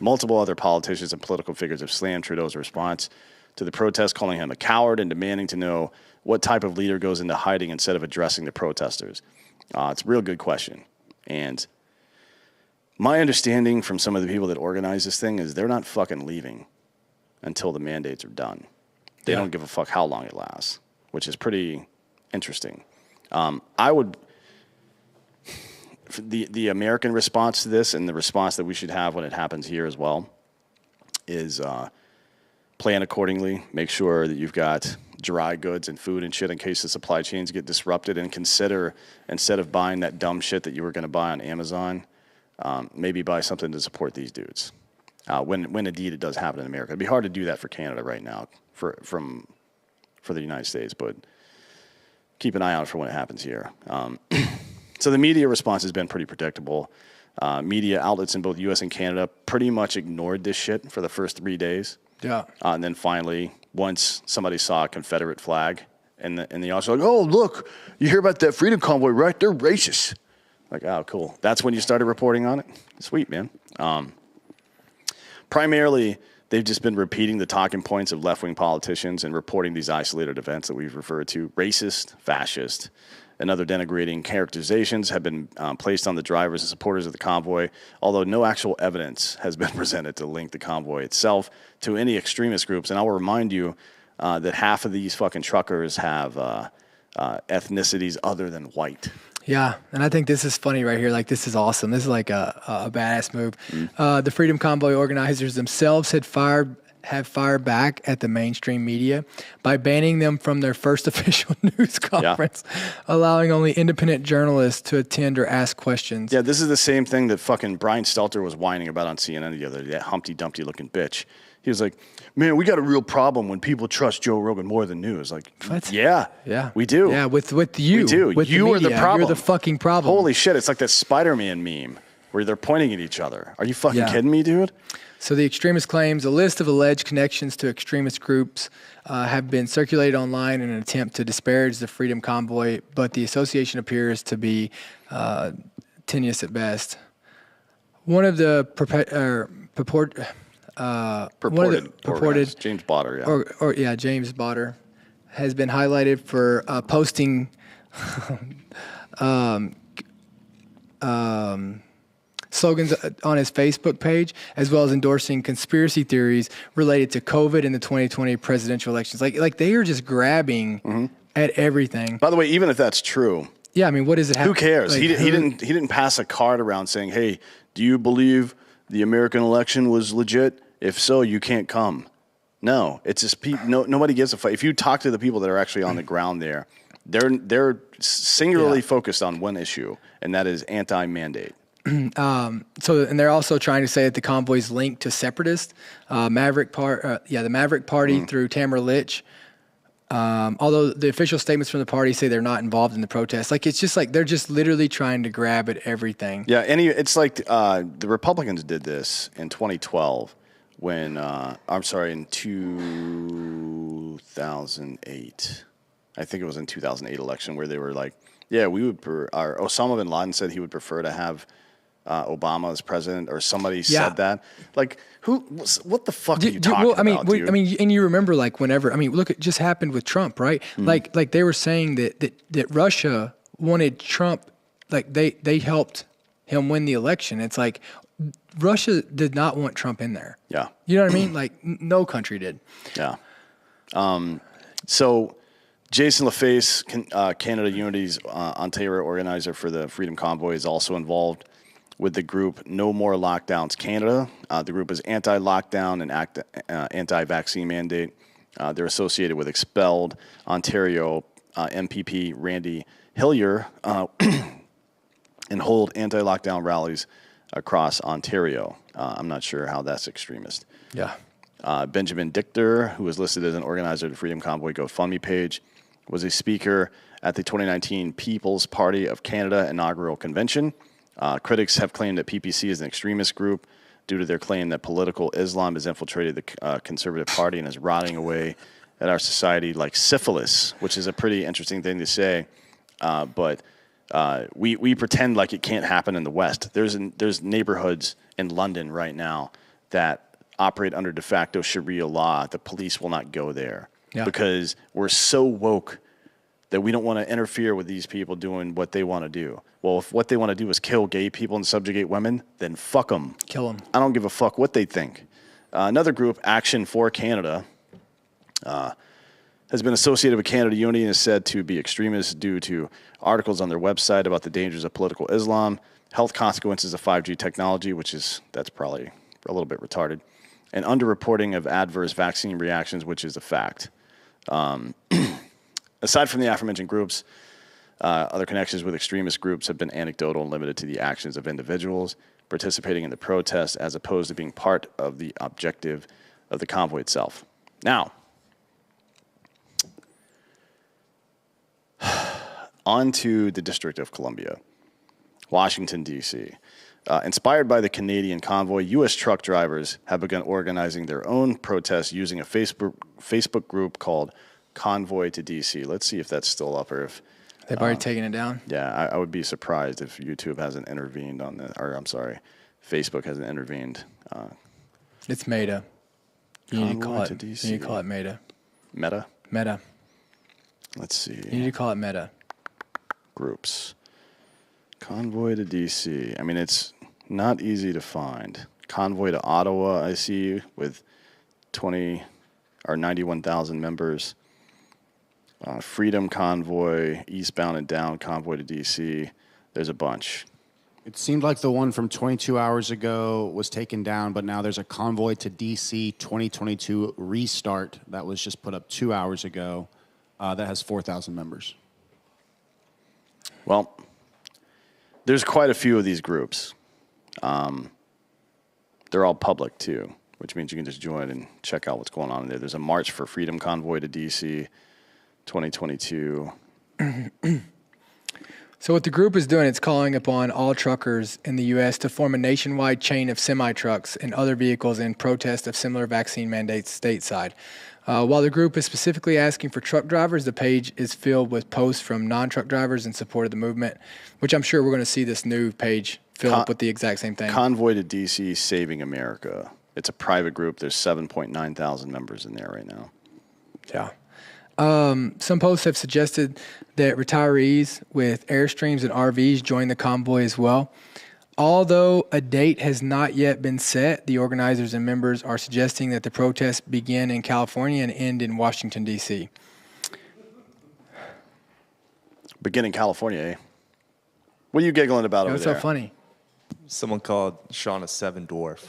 Multiple other politicians and political figures have slammed Trudeau's response to the protest, calling him a coward and demanding to know what type of leader goes into hiding instead of addressing the protesters. It's a real good question. And my understanding from some of the people that organize this thing is they're not fucking leaving until the mandates are done. They don't give a fuck how long it lasts, which is pretty interesting. The American response to this, and the response that we should have when it happens here as well, is plan accordingly. Make sure that you've got dry goods and food and shit in case the supply chains get disrupted, and consider, instead of buying that dumb shit that you were going to buy on Amazon, maybe buy something to support these dudes. When indeed it does happen in America. It'd be hard to do that for Canada right now, for the United States, but keep an eye out for when it happens here. So the media response has been pretty predictable. Media outlets in both U.S. and Canada pretty much ignored this shit for the first 3 days. Yeah. And then finally, once somebody saw a Confederate flag, and the officer like, oh, look, you hear about that Freedom Convoy, right? They're racist. Like, oh, cool. That's when you started reporting on it? Sweet, man. Primarily, they've just been repeating the talking points of left-wing politicians and reporting these isolated events that we've referred to. Racist, fascist, and other denigrating characterizations have been placed on the drivers and supporters of the convoy, although no actual evidence has been presented to link the convoy itself to any extremist groups. And I will remind you that half of these fucking truckers have ethnicities other than white. Yeah, and I think this is funny right here. Like, this is awesome. This is like a badass move. The Freedom Convoy organizers themselves have fired back at the mainstream media by banning them from their first official news conference, allowing only independent journalists to attend or ask questions. Yeah, this is the same thing that fucking Brian Stelter was whining about on CNN the other day, that Humpty Dumpty looking bitch. He was like, man, we got a real problem when people trust Joe Rogan more than news. Like, what? Yeah, we do. Yeah, with you. We do. With you the are the problem. You're the fucking problem. Holy shit, it's like that Spider-Man meme where they're pointing at each other. Are you fucking kidding me, dude? So the extremist claims a list of alleged connections to extremist groups have been circulated online in an attempt to disparage the Freedom Convoy, but the association appears to be tenuous at best. One of the purported James Botter, James Botter has been highlighted for posting slogans on his Facebook page, as well as endorsing conspiracy theories related to COVID and the 2020 presidential elections. Like they are just grabbing at everything. By the way, even if that's true, yeah, I mean, what does it have? Who cares? Like, he didn't pass a card around saying, "Hey, do you believe the American election was legit? If so, you can't come." No, it's just nobody gives a fuck. If you talk to the people that are actually on the ground there, they're singularly focused on one issue, and that is anti-mandate. And they're also trying to say that the convoy's linked to separatists, the Maverick Party through Tamara Litch. Although the official statements from the party say they're not involved in the protest. Like, it's just like they're just literally trying to grab at everything. Yeah, it's like the Republicans did this in 2012 when I'm sorry, in 2008. I think it was in 2008 election where they were like, yeah, we would. Or Osama bin Laden said he would prefer to have Obama as president, or somebody said that. Like, who? What the fuck are you talking about, dude? I mean, and you remember like whenever. I mean, look, it just happened with Trump, right? Like they were saying that Russia wanted Trump. Like they helped him win the election. It's like Russia did not want Trump in there. Yeah. You know what I mean? Like no country did. Yeah. So Jason LaFace, Canada Unity's Ontario organizer for the Freedom Convoy, is also involved with the group No More Lockdowns Canada. The group is anti-lockdown and anti-vaccine mandate. They're associated with Expelled Ontario MPP Randy Hillier and hold anti-lockdown rallies across Ontario. I'm not sure how that's extremist. Yeah. Benjamin Dichter, who was listed as an organizer of the Freedom Convoy GoFundMe page, was a speaker at the 2019 People's Party of Canada inaugural convention. Critics have claimed that PPC is an extremist group due to their claim that political Islam has infiltrated the Conservative Party and is rotting away at our society like syphilis, which is a pretty interesting thing to say. But we pretend like it can't happen in the West. There's neighborhoods in London right now that operate under de facto Sharia law. The police will not go there because we're so woke that we don't want to interfere with these people doing what they want to do. Well, if what they want to do is kill gay people and subjugate women, then fuck them. Kill them. I don't give a fuck what they think. Another group, Action for Canada, has been associated with Canada Unity and is said to be extremist due to articles on their website about the dangers of political Islam, health consequences of 5G technology, that's probably a little bit retarded, and underreporting of adverse vaccine reactions, which is a fact. Aside from the aforementioned groups, other connections with extremist groups have been anecdotal and limited to the actions of individuals participating in the protest as opposed to being part of the objective of the convoy itself. Now, on to the District of Columbia, Washington, D.C. Inspired by the Canadian convoy, U.S. truck drivers have begun organizing their own protests using a Facebook group called Convoy to D.C. Let's see if that's still up or if they've already taken it down. Yeah, I would be surprised if YouTube hasn't intervened on that, or I'm sorry, Facebook hasn't intervened. It's Meta. You need to call it. DC. You need to call it Meta. Meta. Meta. Let's see. You need to call it Meta. Groups. Convoy to DC. I mean, it's not easy to find. Convoy to Ottawa, I see, with 91,000 members. Freedom Convoy, eastbound and down Convoy to DC. There's a bunch. It seemed like the one from 22 hours ago was taken down, but now there's a Convoy to DC 2022 restart that was just put up 2 hours ago that has 4,000 members. Well, there's quite a few of these groups. They're all public, too, which means you can just join and check out what's going on in there. There's a March for Freedom Convoy to DC 2022. So what the group is doing, it's calling upon all truckers in the U.S. to form a nationwide chain of semi-trucks and other vehicles in protest of similar vaccine mandates stateside. While the group is specifically asking for truck drivers, the page is filled with posts from non-truck drivers in support of the movement, which I'm sure we're going to see this new page fill up with the exact same thing. Convoy to DC Saving America. It's a private group. There's 7.9 thousand members in there right now. Yeah. Some posts have suggested that retirees with Airstreams and RVs join the convoy as well. Although a date has not yet been set, the organizers and members are suggesting that the protests begin in California and end in Washington, D.C. Begin in California, eh? What are you giggling about over What's there? so funny? Someone called Sean a seven dwarf.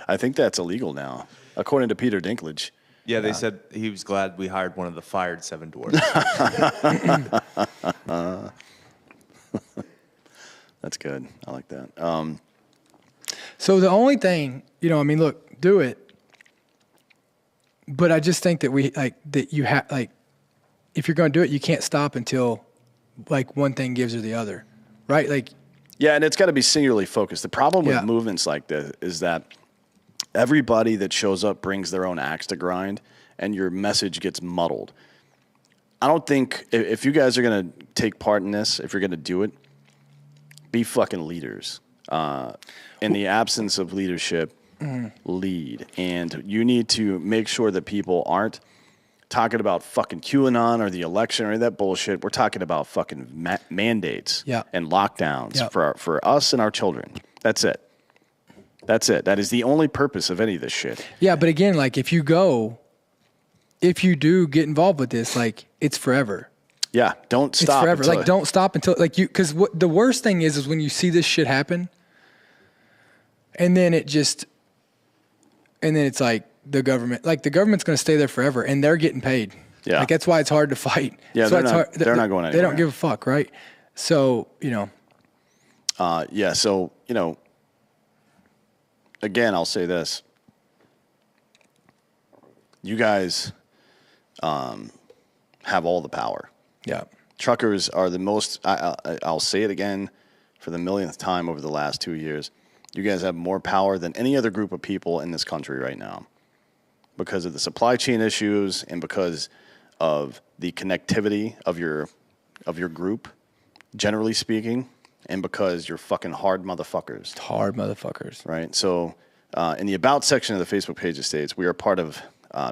I think that's illegal now, according to Peter Dinklage. Yeah, they said he was glad we hired one of the fired seven dwarfs. That's good. I like that. So the only thing, look, do it. But I just think that you have, if you're going to do it, you can't stop until, one thing gives or the other, right? Like, Yeah, and it's got to be singularly focused. The problem with Yeah. movements like this is that everybody that shows up brings their own axe to grind, and your message gets muddled. I don't think if you guys are going to take part in this, if you're going to do it, be fucking leaders. In the absence of leadership, lead. And you need to make sure that people aren't talking about fucking QAnon or the election or any of that bullshit. We're talking about fucking mandates Yeah. and lockdowns Yeah. for us and our children. That's it. That's it. That is the only purpose of any of this shit. Yeah, but again, like if you do get involved with this, like it's forever. Yeah, don't stop. It's forever. until- Like don't stop until like you, because what the worst thing is when you see this shit happen, and then it's like the government's going to stay there forever, and they're getting paid. Yeah. like that's why it's hard to fight. Yeah, That's why they're it's not- they're not going They don't anywhere. give a fuck, right? So Yeah, so, again, I'll say this. You guys have all the power. yeah, Truckers are the most, I'll say it again for the millionth time over the last 2 years. You guys have more power than any other group of people in this country right now because of the supply chain issues and because of the connectivity of your group, generally speaking, and because you're fucking hard motherfuckers. hard motherfuckers. Right. So in the About section of the Facebook page, it states, we are part of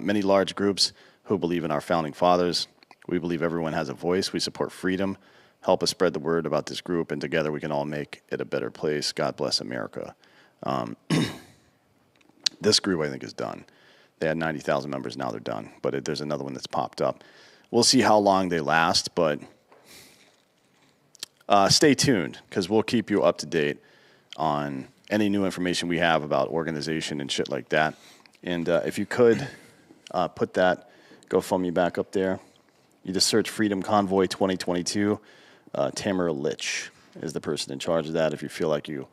many large groups who believe in our founding fathers. We believe everyone has a voice. We support freedom. Help us spread the word about this group, and together we can all make it a better place. God bless America. This group, I think, is done. They had 90,000 members. Now they're done. But there's another one that's popped up. We'll see how long they last, but stay tuned because we'll keep you up to date on any new information we have about organization and shit like that. And if you could put that GoFundMe back up there. You just search Freedom Convoy 2022. Tamara Litch is the person in charge of that. If you feel like you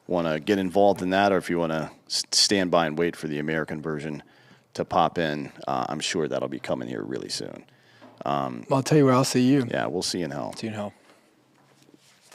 want to get involved in that or if you want to stand by and wait for the American version to pop in, I'm sure that'll be coming here really soon. Well, I'll tell you where I'll see you. Yeah, we'll see you in hell. See you in hell.